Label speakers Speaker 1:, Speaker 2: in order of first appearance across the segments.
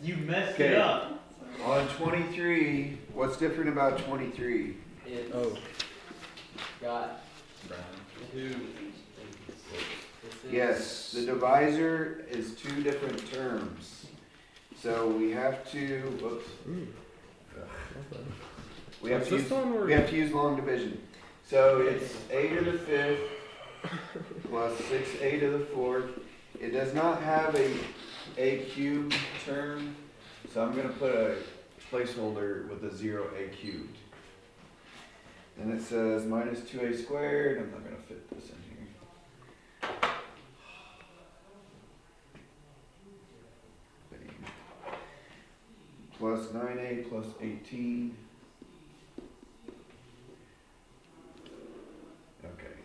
Speaker 1: You messed
Speaker 2: Okay.
Speaker 1: it up.
Speaker 2: On 23, what's different about 23?
Speaker 3: It's got two.
Speaker 2: Yes, the divisor is two different terms. So we have to, whoops. We have to use long division. So it's a to the fifth plus 6a to the fourth. It does not have a cubed term, so I'm going to put a placeholder with a 0a cubed. And it says minus 2a squared. I'm not going to fit this in here. Plus 9a plus 18. Okay.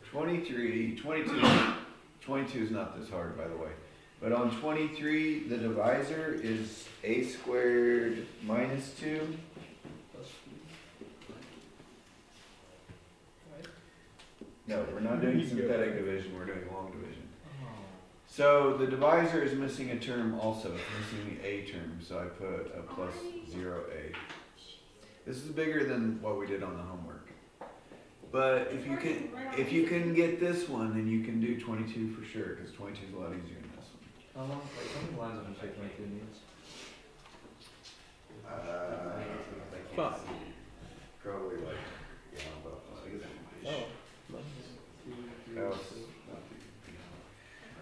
Speaker 2: 22 is not this hard, by the way. But on 23, the divisor is a squared minus 2. No, we're not doing synthetic division, we're doing long division. So the divisor is missing a term also, it's missing the a term, so I put a plus 0a. This is bigger than what we did on the homework. But if you can get this one, then you can do 22 for sure, because 22 is a lot easier than this one.
Speaker 1: How long? Like, how many lines on take 22 minutes?
Speaker 4: 5.
Speaker 2: Probably like, about 5.
Speaker 4: Oh.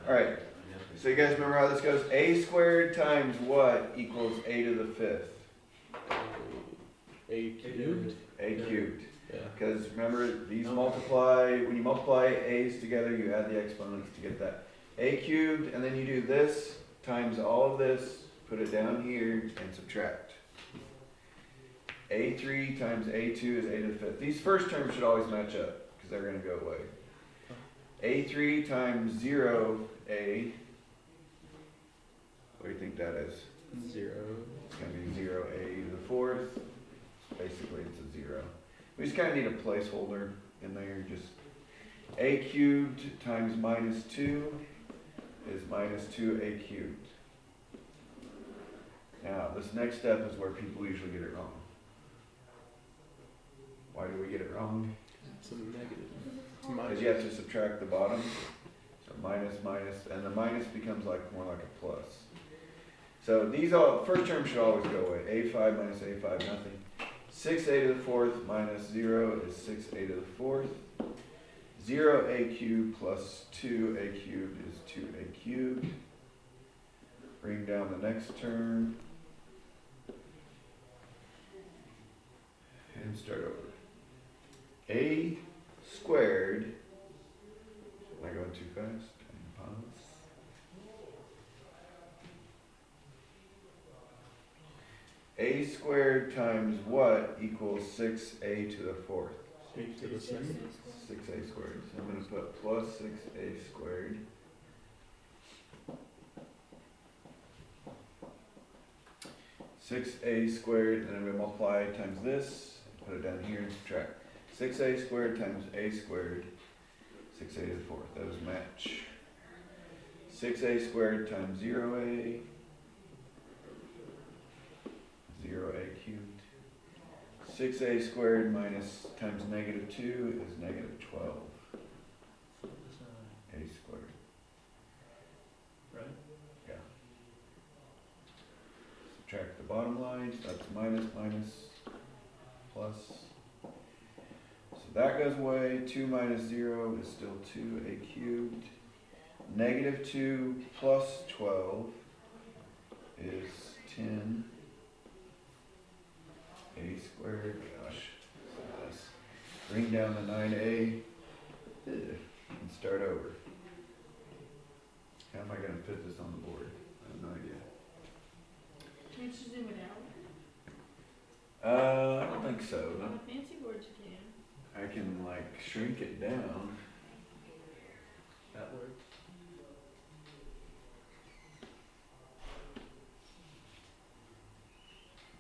Speaker 2: Alright, so you guys remember how this goes? A squared times what equals a to the fifth?
Speaker 4: A cubed?
Speaker 2: A cubed.
Speaker 4: Yeah.
Speaker 2: Because remember, these multiply, when you multiply a's together, you add the exponents to get that. A cubed, and then you do this times all of this, put it down here, and subtract. A3 times A2 is a to the fifth. These first terms should always match up, because they're going to go away. A3 times 0a, what do you think that is?
Speaker 4: 0.
Speaker 2: It's going to be 0a to the fourth. Basically, it's a 0. We just kind of need a placeholder in there. Just a cubed times minus 2 is minus 2a cubed. Now, this next step is where people usually get it wrong. Why do we get it wrong?
Speaker 4: It's a negative.
Speaker 2: Because you have to subtract the bottom. So minus, minus, and the minus becomes like more like a plus. So these all, first term should always go away. A5 minus A5, nothing. 6a to the fourth minus 0 is 6a to the fourth. 0a cubed plus 2a cubed is 2a cubed. Bring down the next term. And start over. A squared, am I going too fast? Pause. A squared times what equals 6a to the fourth?
Speaker 4: 8 to the 2nd.
Speaker 2: 6a squared. So I'm going to put plus 6a squared. (6a squared), and then I'm going to multiply times this, put it down here and subtract. 6a squared times a squared, 6a to the fourth, those match. 6a squared times 0a, 0a cubed. 6a squared minus times negative 2 is negative 12. A squared.
Speaker 1: Right?
Speaker 2: Yeah. Subtract the bottom line, that's minus, minus, plus. So that goes away. 2 minus 0 is still 2a cubed. Negative 2 plus 12 is 10. A squared, gosh. Yes. Bring down the 9a and start over. How am I going to fit this on the board? I have no idea.
Speaker 5: Can you zoom it out?
Speaker 2: I don't think so.
Speaker 5: On a fancy board you can.
Speaker 2: I can like shrink it down.
Speaker 1: That works.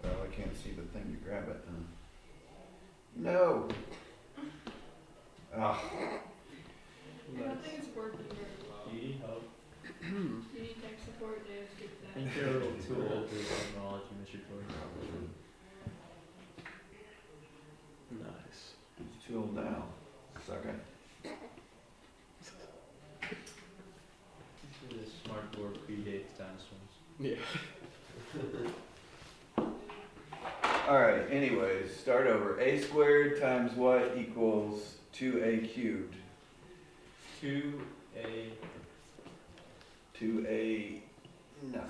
Speaker 2: Well, I can't see the thing to grab it. No. Ah.
Speaker 5: I don't think it's working very well.
Speaker 1: Do you need help?
Speaker 5: You need tech support, Dave, skip that.
Speaker 1: Thank you.
Speaker 3: last ones.
Speaker 4: Yeah.
Speaker 2: Alright, anyways, start over. A squared times what equals 2a cubed?
Speaker 1: 2a.
Speaker 2: 2a, no,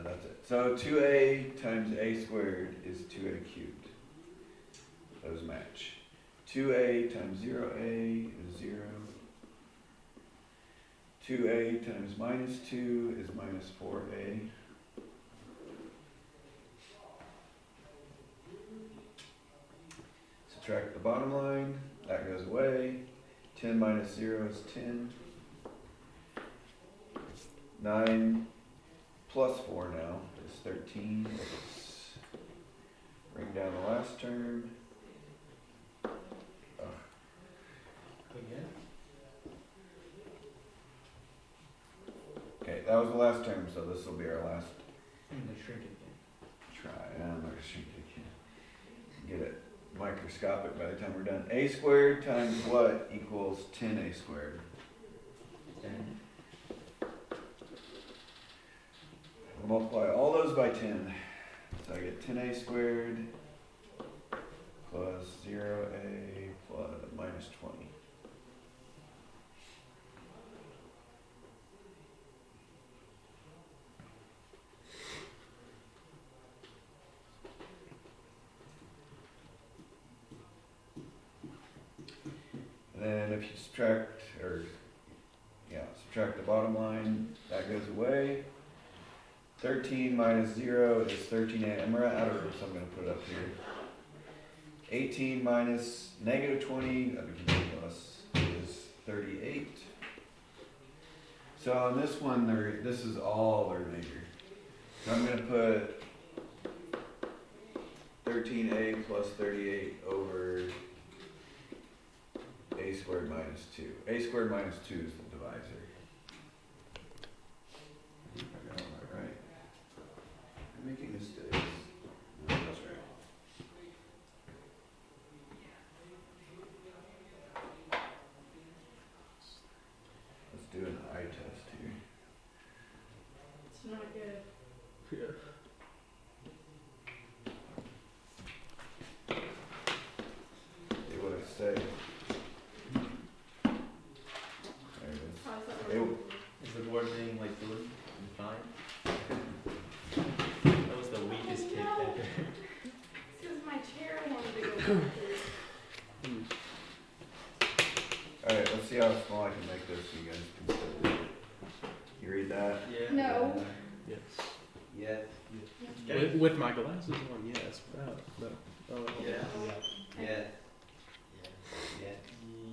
Speaker 2: that's it. So 2a times a squared is 2a cubed. Those match. 2a times 0a is 0. 2a times minus 2 is minus 4a. Subtract the bottom line, that goes away. 10 minus 0 is 10. 9 plus 4 now is 13. Let's bring down the last term.
Speaker 1: Again?
Speaker 2: Okay, that was the last term, so this will be our last
Speaker 1: I'm gonna shrink it again.
Speaker 2: try. I'm not gonna shrink it again. Get it microscopic by the time we're done. A squared times what equals 10a squared?
Speaker 1: 10.
Speaker 2: I'll multiply all those by 10. So I get 10a squared plus 0a plus minus 20. And then if you subtract the bottom line, that goes away. 13 minus 0 is 13a. I'm out of room, so I'm going to put it up here. 18 minus negative 20, that becomes plus, is 38. So on this one, this is all the remainder. So I'm going to put 13a plus 38 over a squared minus 2. A squared minus 2 is the divisor. I got all that right. I'm making mistakes. No, that's right. Let's do an eye test here.
Speaker 5: It's not good.
Speaker 4: Yeah.
Speaker 2: See what I say. There it is.
Speaker 5: How's that
Speaker 2: Ew.
Speaker 5: working?
Speaker 1: Is the board being like good and fine? That was the weakest kick
Speaker 5: No.
Speaker 1: ever.
Speaker 5: It's because my chair wanted to go backwards.
Speaker 2: Alright, let's see how small I can make this so you guys can see it. You read that?
Speaker 1: Yeah.
Speaker 5: No.
Speaker 4: Yes.
Speaker 3: Yes.
Speaker 4: With my glasses on, yes. Without, no. Oh,
Speaker 3: Yes. Yes. Yes.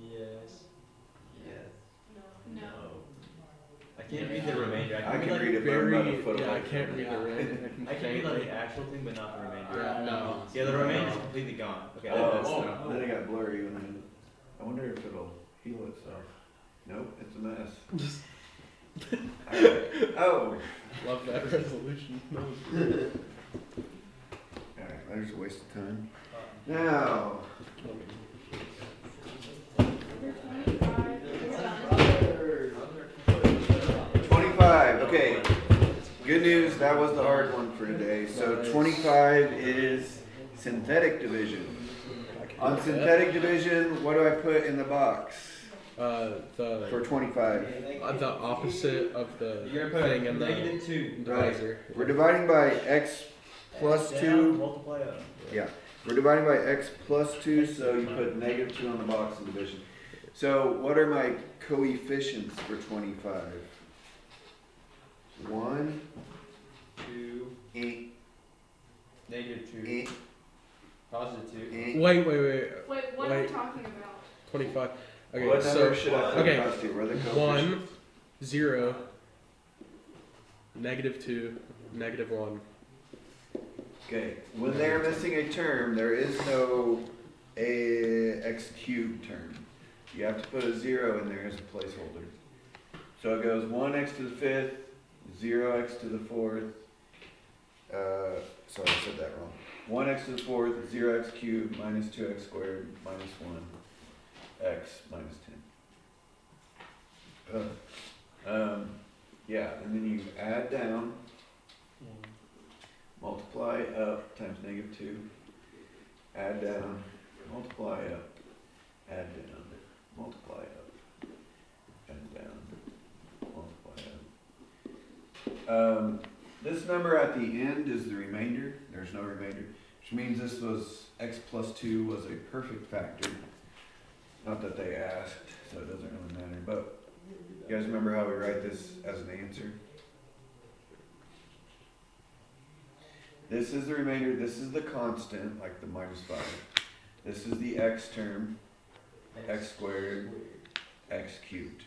Speaker 1: Yes.
Speaker 3: Yes.
Speaker 5: No.
Speaker 1: I can't read the remainder.
Speaker 2: I
Speaker 1: read,
Speaker 2: can
Speaker 1: like,
Speaker 2: read it, but I'm
Speaker 4: Very,
Speaker 2: about a foot
Speaker 4: yeah, I
Speaker 2: away
Speaker 4: can't
Speaker 2: from
Speaker 4: read
Speaker 2: it.
Speaker 4: the red.
Speaker 1: I can read like the actual thing, but not the remainder.
Speaker 4: Yeah, no.
Speaker 1: Yeah, the remainder is completely gone. Okay.
Speaker 2: Oh,
Speaker 1: that's
Speaker 2: oh,
Speaker 1: no.
Speaker 2: then it got blurry when I wonder if it'll heal itself. Nope, it's a mess. Alright. Oh!
Speaker 4: Love that resolution. That was
Speaker 2: Alright, there's a waste of time.
Speaker 1: Uh,
Speaker 2: Now,
Speaker 5: Number 25. We're done.
Speaker 2: 25, okay. Good news, that was the hard one for today. So 25 is synthetic division. On synthetic division, what do I put in the box for
Speaker 4: the
Speaker 2: 25?
Speaker 4: opposite of the
Speaker 1: You're gonna put
Speaker 4: thing in the
Speaker 1: -2.
Speaker 4: divisor.
Speaker 2: We're dividing by x plus
Speaker 1: Down,
Speaker 2: 2.
Speaker 1: multiply up.
Speaker 2: Yeah, we're dividing by x plus 2, so you put -2 on the box in division. So what are my coefficients for 25? 1,
Speaker 1: 2,
Speaker 2: 8,
Speaker 1: -2,
Speaker 2: 8,
Speaker 1: +2.
Speaker 2: 8.
Speaker 4: Wait.
Speaker 5: Wait, what are we
Speaker 4: Wait.
Speaker 5: talking about?
Speaker 4: 25. Okay,
Speaker 2: What
Speaker 4: so
Speaker 2: number should I put
Speaker 4: okay,
Speaker 2: across to? Where are the
Speaker 4: 1,
Speaker 2: coefficients?
Speaker 4: 0, -2, -1.
Speaker 2: Okay, when they're missing a term, there is no x cubed term. You have to put a 0 in there as a placeholder. So it goes 1x to the 5th, 0x to the 4th. Sorry, I said that wrong. 1x to the 4th, 0x cubed, minus 2x squared, minus 1, x minus 10. Yeah, and then you add down multiply up times -2, add down, multiply up, add down, multiply up, add down, multiply up. This number at the end is the remainder. There's no remainder, which means this was x plus 2 was a perfect factor. Not that they asked, so it doesn't really matter, but you guys remember how we write this as an answer? This is the remainder, this is the constant, like the -5. This is the x term, x squared, x cubed.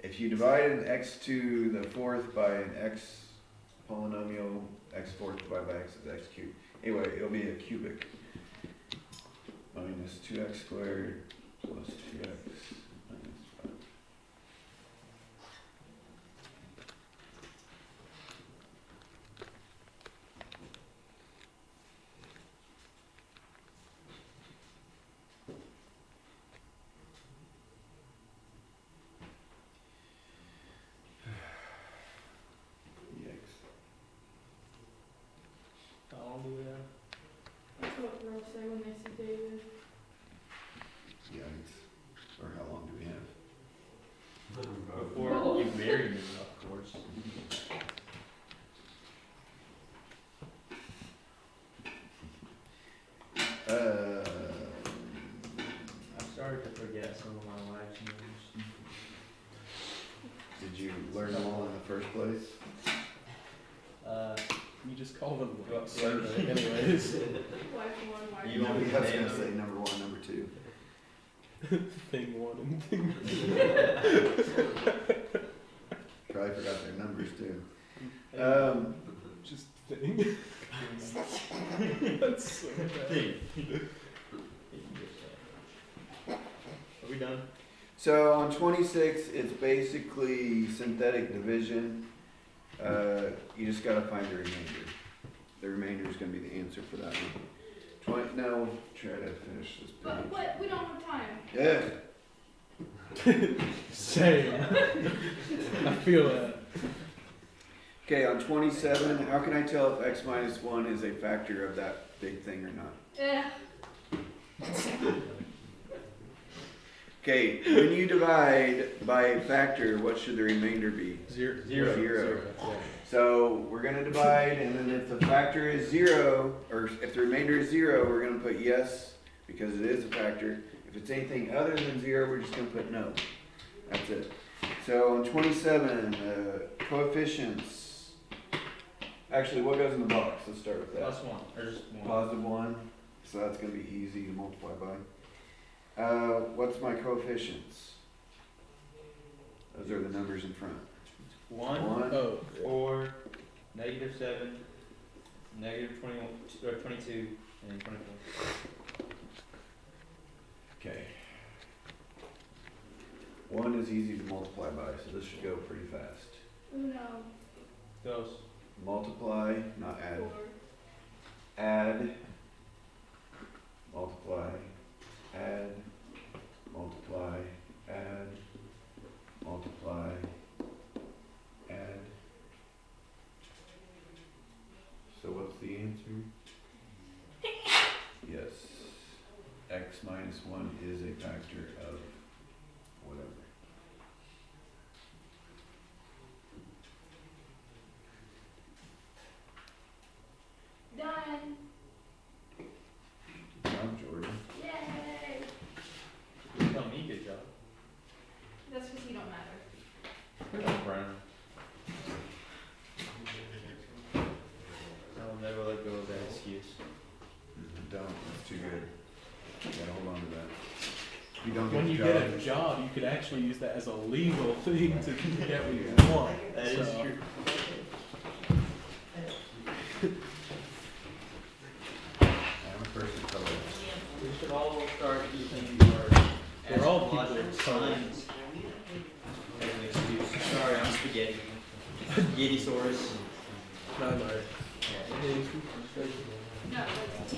Speaker 2: If you divide an x to the fourth by an x polynomial, x fourth divided by x is x cubed. Anyway, it'll be a cubic. Minus 2x squared plus 2x minus 5.
Speaker 4: How long do we have?
Speaker 5: That's what girls say when they see David.
Speaker 2: Yikes. Or how long do we have?
Speaker 1: Before you marry me, of course. I'm starting to forget some of my life's names.
Speaker 2: Did you learn them all in the first place?
Speaker 4: You just call them
Speaker 1: Well,
Speaker 4: like survey anyways.
Speaker 5: Wife one, wife
Speaker 1: You
Speaker 5: two.
Speaker 1: want me
Speaker 2: I was
Speaker 1: to
Speaker 2: gonna
Speaker 1: name
Speaker 2: say
Speaker 1: them?
Speaker 2: number 1, number 2.
Speaker 4: Thing 1 and thing
Speaker 2: Probably forgot their numbers too.
Speaker 4: just thing. That's so bad.
Speaker 1: Are we done?
Speaker 2: So on 26, it's basically synthetic division. You just gotta find the remainder. The remainder is gonna be the answer for that one. Now, try to finish this
Speaker 5: But
Speaker 2: page.
Speaker 5: what? We don't have time.
Speaker 2: Yeah.
Speaker 4: Same. I feel that.
Speaker 2: Okay, on 27, how can I tell if x minus 1 is a factor of that big thing or not? Okay, when you divide by a factor, what should the remainder be?
Speaker 4: Zero.
Speaker 2: Zero.
Speaker 4: Yeah.
Speaker 2: So we're gonna divide, and then if the factor is 0, or if the remainder is 0, we're gonna put yes, because it is a factor. If it's anything other than 0, we're just gonna put no. That's it. So on 27, coefficients. Actually, what goes in the box? Let's start with that.
Speaker 1: +1, or just 1.
Speaker 2: Positive 1, so that's gonna be easy to multiply by. What's my coefficients? Those are the numbers in front.
Speaker 1: 1,
Speaker 2: 1,
Speaker 4: Oh.
Speaker 1: 4, -7, -21, or 22, and 24.
Speaker 2: Okay. 1 is easy to multiply by, so this should go pretty fast.
Speaker 5: Uno,
Speaker 1: Goes.
Speaker 2: Multiply, not add.
Speaker 5: 4,
Speaker 2: Add, multiply, add, multiply, add, multiply, add. So what's the answer? Yes, x minus 1 is a factor of whatever.
Speaker 5: done.
Speaker 2: Good job, Jordan.
Speaker 5: Yay.
Speaker 1: Tell me good job.
Speaker 5: That's because you don't matter.
Speaker 1: Brown. I'll never let go of that excuse.
Speaker 2: Don't, it's too good. You gotta hold on to that. If you don't get
Speaker 4: When
Speaker 2: the
Speaker 4: you
Speaker 2: job,
Speaker 4: get a job, you could actually use that as a legal thing to get what you want.
Speaker 1: That is
Speaker 4: So,
Speaker 1: true.
Speaker 2: I'm a person color.
Speaker 1: We should all start using our
Speaker 4: We're all people
Speaker 1: astrological
Speaker 4: of color.
Speaker 1: signs as an excuse. Sorry, I'm spaghetti. Yeti-saurus.
Speaker 4: no, no.
Speaker 1: Yeah.
Speaker 5: No, that's